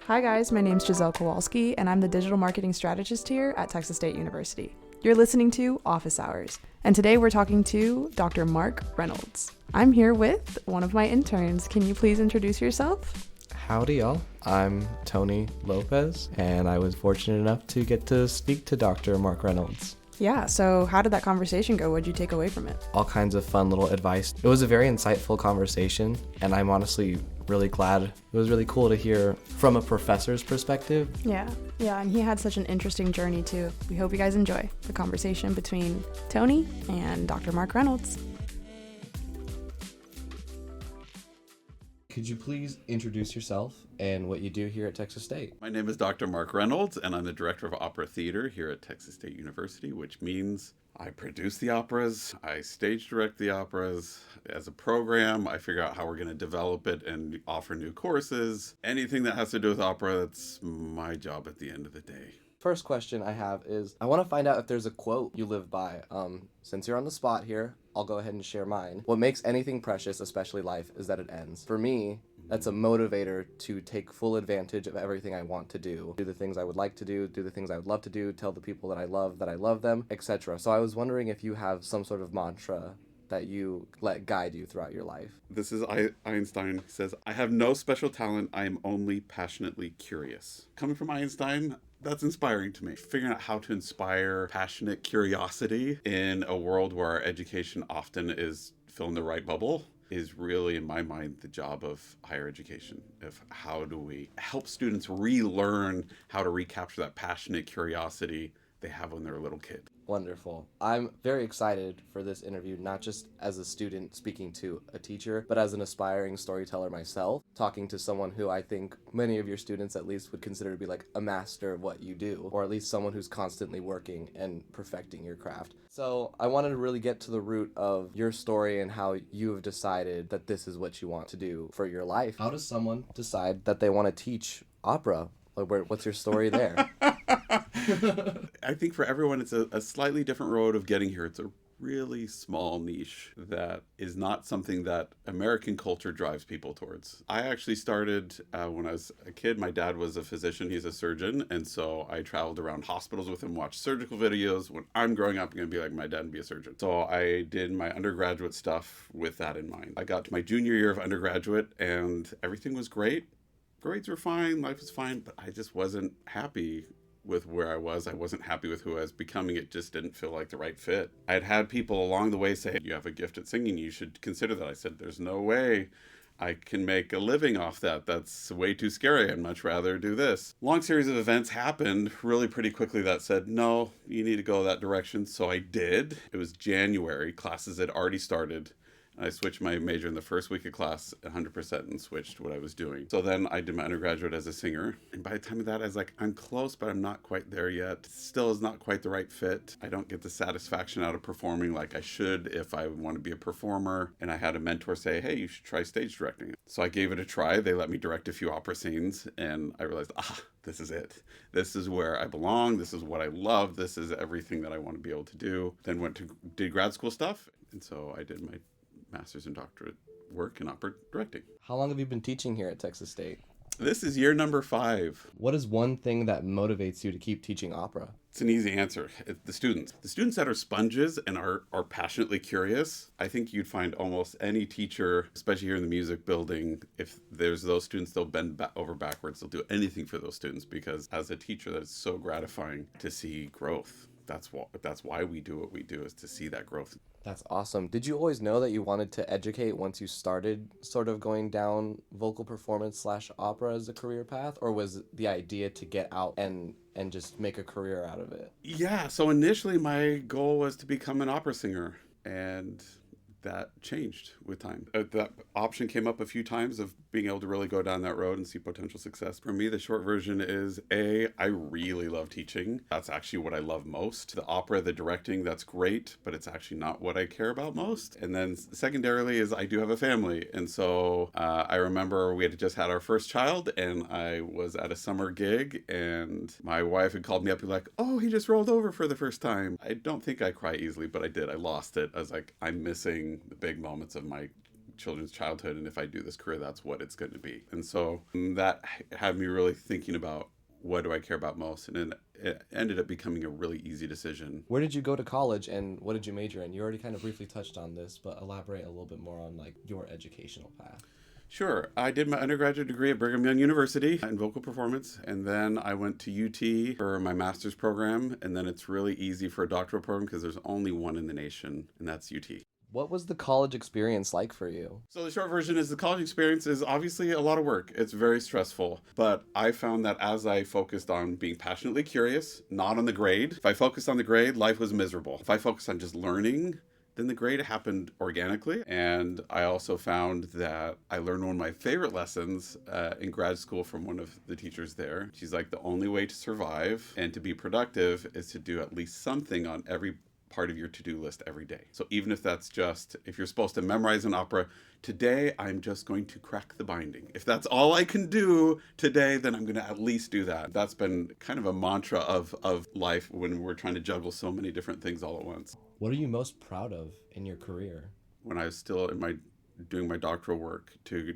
Hi guys, my name's Giselle Kowalski, and I'm the digital marketing strategist here at Texas State University. You're listening to Office Hours, and today we're talking to Dr. Marc Reynolds. I'm here with one of my interns. Can you please introduce yourself? Howdy, y'all. I'm Tony Lopez, and I was fortunate enough to get to speak to Dr. Marc Reynolds. Yeah, so how did that conversation go? What'd you take away from it? All kinds of fun little advice. It was a very insightful conversation, and I'm honestly really glad. It was really cool to hear from a professor's perspective. Yeah, and he had such an interesting journey too. We hope you guys enjoy the conversation between Tony and Dr. Marc Reynolds. Could you please introduce yourself and what you do here at Texas State? My name is Dr. Marc Reynolds, and I'm the Director of Opera Theater here at Texas State University, which means I produce the operas, I stage direct the operas. As a program, I figure out how we're going to develop it and offer new courses. Anything that has to do with opera, that's my job at the end of the day. First question I have is, I want to find out if there's a quote you live by. Since you're on the spot here, I'll go ahead and share mine. What makes anything precious, especially life, is that it ends. For me, that's a motivator to take full advantage of everything I want to do the things I would like to do the things I would love to do, tell the people that I love them, etc. So I was wondering if you have some sort of mantra that you let guide you throughout your life. This is Einstein. He says, I have no special talent. I am only passionately curious. Coming from Einstein, that's inspiring to me. Figuring out how to inspire passionate curiosity in a world where our education often is fill in the right bubble is really, in my mind, the job of higher education. Of how do we help students relearn how to recapture that passionate curiosity they have when they're a little kid. Wonderful. I'm very excited for this interview, not just as a student speaking to a teacher, but as an aspiring storyteller myself, talking to someone who I think many of your students at least would consider to be like a master of what you do, or at least someone who's constantly working and perfecting your craft. So I wanted to really get to the root of your story and how you have decided that this is what you want to do for your life. How does someone decide that they want to teach opera? Like, what's your story there? I think for everyone, it's a slightly different road of getting here. It's a really small niche that is not something that American culture drives people towards. I actually started when I was a kid. My dad was a physician. He's a surgeon. And so I traveled around hospitals with him, watched surgical videos. When I'm growing up, I'm going to be like my dad and be a surgeon. So I did my undergraduate stuff with that in mind. I got to my junior year of undergraduate and everything was great. Grades were fine. Life was fine. But I just wasn't happy with where I was. I wasn't happy with who I was becoming. It just didn't feel like the right fit. I'd had people along the way say, you have a gift at singing, you should consider that. I said, there's no way I can make a living off that. That's way too scary. I'd much rather do this. Long series of events happened really pretty quickly that said, no, you need to go that direction. So I did. It was January. Classes had already started. I switched my major in the first week of class 100% and switched what I was doing. So then I did my undergraduate as a singer. And by the time of that, I was like, I'm close, but I'm not quite there yet. Still is not quite the right fit. I don't get the satisfaction out of performing like I should if I want to be a performer. And I had a mentor say, hey, you should try stage directing. So I gave it a try. They let me direct a few opera scenes. And I realized, this is it. This is where I belong. This is what I love. This is everything that I want to be able to do. Then did grad school stuff. And so I did my master's and doctorate work in opera directing. How long have you been teaching here at Texas State? This is year number 5. What is one thing that motivates you to keep teaching opera? It's an easy answer. It's the students. The students that are sponges and are passionately curious. I think you'd find almost any teacher, especially here in the music building, if there's those students, they'll bend over backwards. They'll do anything for those students because as a teacher, that is so gratifying to see growth. That's why we do what we do, is to see that growth. That's awesome. Did you always know that you wanted to educate once you started sort of going down vocal performance / opera as a career path? Or was the idea to get out and just make a career out of it? Yeah, so initially my goal was to become an opera singer. And that changed with time. That option came up a few times of being able to really go down that road and see potential success. For me, the short version is I really love teaching. That's actually what I love most. The opera, the directing, that's great, but it's actually not what I care about most. And then secondarily is I do have a family. And so I remember we had just had our first child and I was at a summer gig and my wife had called me up and like, oh, he just rolled over for the first time. I don't think I cry easily, but I did. I lost it. I was like, I'm missing the big moments of my children's childhood, and if I do this career, that's what it's going to be. And so that had me really thinking about what do I care about most, and then it ended up becoming a really easy decision. Where did you go to college and what did you major in? You already kind of briefly touched on this, but elaborate a little bit more on like your educational path. Sure. I did my undergraduate degree at Brigham Young University in vocal performance, and then I went to UT for my master's program, and then it's really easy for a doctoral program because there's only one in the nation, and that's UT. What was the college experience like for you? So the short version is the college experience is obviously a lot of work. It's very stressful, but I found that as I focused on being passionately curious, not on the grade. If I focused on the grade, life was miserable. If I focused on just learning, then the grade happened organically. And I also found that I learned one of my favorite lessons in grad school from one of the teachers there. She's like, the only way to survive and to be productive is to do at least something on every part of your to-do list every day. So even if that's just, if you're supposed to memorize an opera, today I'm just going to crack the binding. If that's all I can do today, then I'm going to at least do that. That's been kind of a mantra of life when we're trying to juggle so many different things all at once. What are you most proud of in your career? When I was still doing my doctoral work, to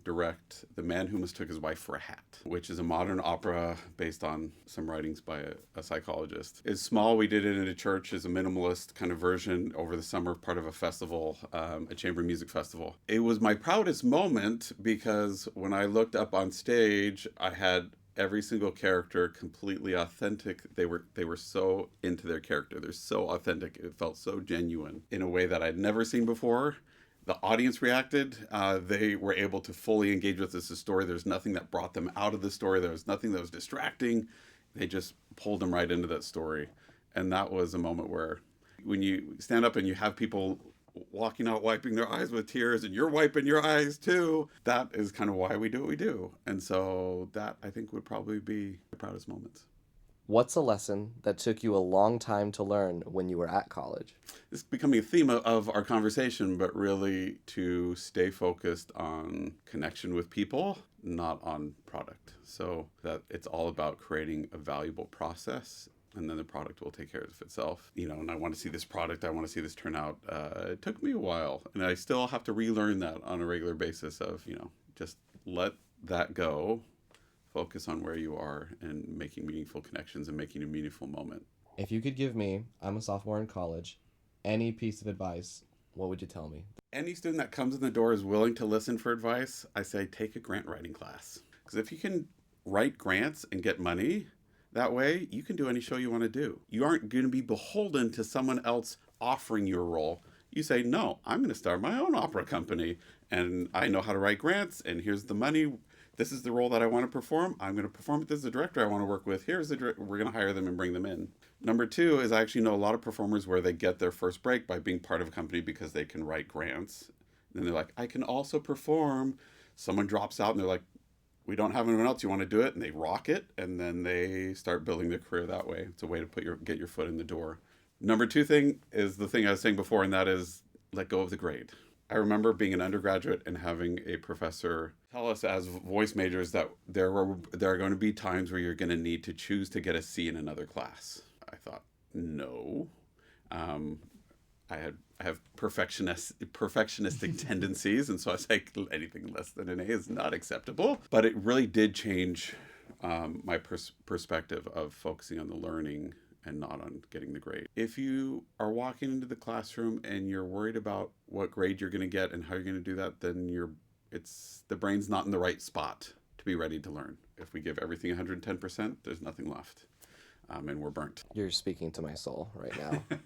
direct The Man Who Mistook His Wife for a Hat, which is a modern opera based on some writings by a psychologist. It's small. We did it in a church as a minimalist kind of version over the summer, part of a festival, a chamber music festival. It was my proudest moment because when I looked up on stage, I had every single character completely authentic. They were so into their character. They're so authentic. It felt so genuine in a way that I'd never seen before. The audience reacted. They were able to fully engage with this story. There's nothing that brought them out of the story. There was nothing that was distracting. They just pulled them right into that story. And that was a moment where when you stand up and you have people walking out wiping their eyes with tears and you're wiping your eyes too, that is kind of why we do what we do. And so that, I think, would probably be the proudest moments. What's a lesson that took you a long time to learn when you were at college? It's becoming a theme of our conversation, but really to stay focused on connection with people, not on product. So that it's all about creating a valuable process, and then the product will take care of itself. And I want to see this product, I want to see this turn out. It took me a while, and I still have to relearn that on a regular basis of, just let that go. Focus on where you are and making meaningful connections and making a meaningful moment. If you could give me, I'm a sophomore in college, any piece of advice, what would you tell me? Any student that comes in the door is willing to listen for advice, I say take a grant writing class. Because if you can write grants and get money, that way you can do any show you want to do. You aren't going to be beholden to someone else offering you a role. You say, no, I'm going to start my own opera company, and I know how to write grants, and here's the money. This is the role that I want to perform. I'm going to perform it. This is the director I want to work with. Here's the director. We're going to hire them and bring them in. Number two is I actually know a lot of performers where they get their first break by being part of a company because they can write grants. And they're like, I can also perform. Someone drops out and they're like, we don't have anyone else. You want to do it? And they rock it. And then they start building their career that way. It's a way to get your foot in the door. Number two thing is the thing I was saying before, and that is let go of the grade. I remember being an undergraduate and having a professor tell us as voice majors that there are going to be times where you're going to need to choose to get a C in another class. I thought, no. I have perfectionistic tendencies, and so I was like, anything less than an A is not acceptable. But it really did change my perspective of focusing on the learning and not on getting the grade. If you are walking into the classroom and you're worried about what grade you're going to get and how you're going to do that, then the brain's not in the right spot to be ready to learn. If we give everything 110%, there's nothing left. And we're burnt. You're speaking to my soul right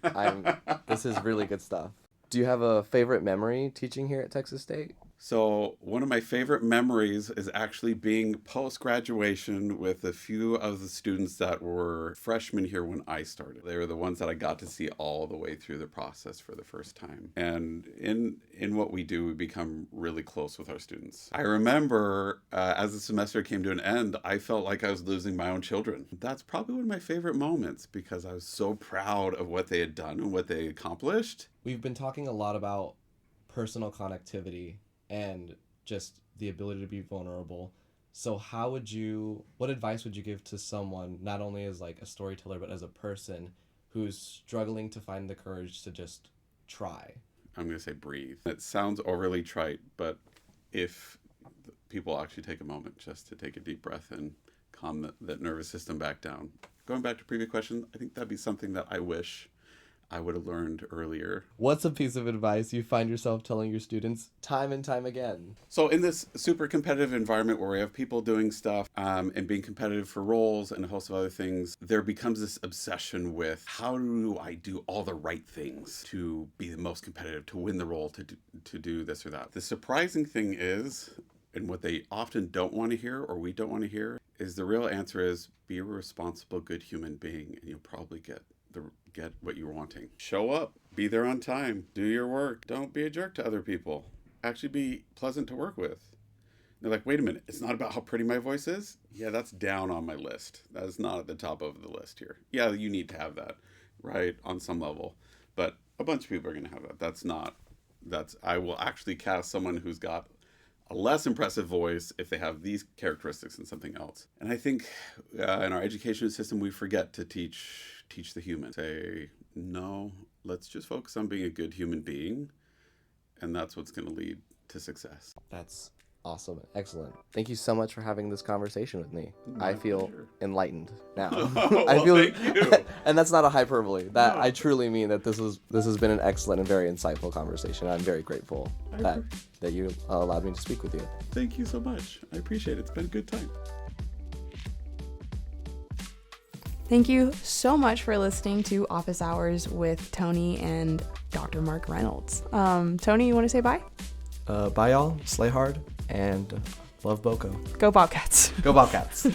now. This is really good stuff. Do you have a favorite memory teaching here at Texas State? So one of my favorite memories is actually being post-graduation with a few of the students that were freshmen here when I started. They were the ones that I got to see all the way through the process for the first time. And in what we do, we become really close with our students. I remember as the semester came to an end, I felt like I was losing my own children. That's probably one of my favorite moments because I was so proud of what they had done and what they accomplished. We've been talking a lot about personal connectivity and just the ability to be vulnerable. So what advice would you give to someone, not only as like a storyteller, but as a person who's struggling to find the courage to just try? I'm going to say breathe. It sounds overly trite, but if people actually take a moment just to take a deep breath and calm that nervous system back down. Going back to previous question, I think that'd be something that I wish I would have learned earlier. What's a piece of advice you find yourself telling your students time and time again? So in this super competitive environment where we have people doing stuff and being competitive for roles and a host of other things, there becomes this obsession with how do I do all the right things to be the most competitive, to win the role, to do this or that. The surprising thing is, and what they often don't want to hear, or we don't want to hear, is the real answer is be a responsible, good human being, and you'll probably get what you're wanting. Show up, be there on time, do your work, don't be a jerk to other people. Actually be pleasant to work with. They're like, wait a minute, it's not about how pretty my voice is? Yeah, that's down on my list. That is not at the top of the list here. Yeah, you need to have that, right, on some level. But a bunch of people are going to have that. I will actually cast someone who's got a less impressive voice if they have these characteristics and something else. And I think in our education system, we forget to teach the human. Say, no, let's just focus on being a good human being, and that's what's going to lead to success. That's awesome. Excellent. Thank you so much for having this conversation with me. My I feel pleasure. enlightened now. Well, thank you. And that's not a hyperbole. That No. I truly mean that this has been an excellent and very insightful conversation. I'm very grateful that you allowed me to speak with you. Thank you so much. I appreciate it. It's been a good time. Thank you so much for listening to Office Hours with Tony and Dr. Marc Reynolds. Tony, you want to say bye? Bye, y'all. Slay hard and love BOCO. Go Bobcats. Go Bobcats.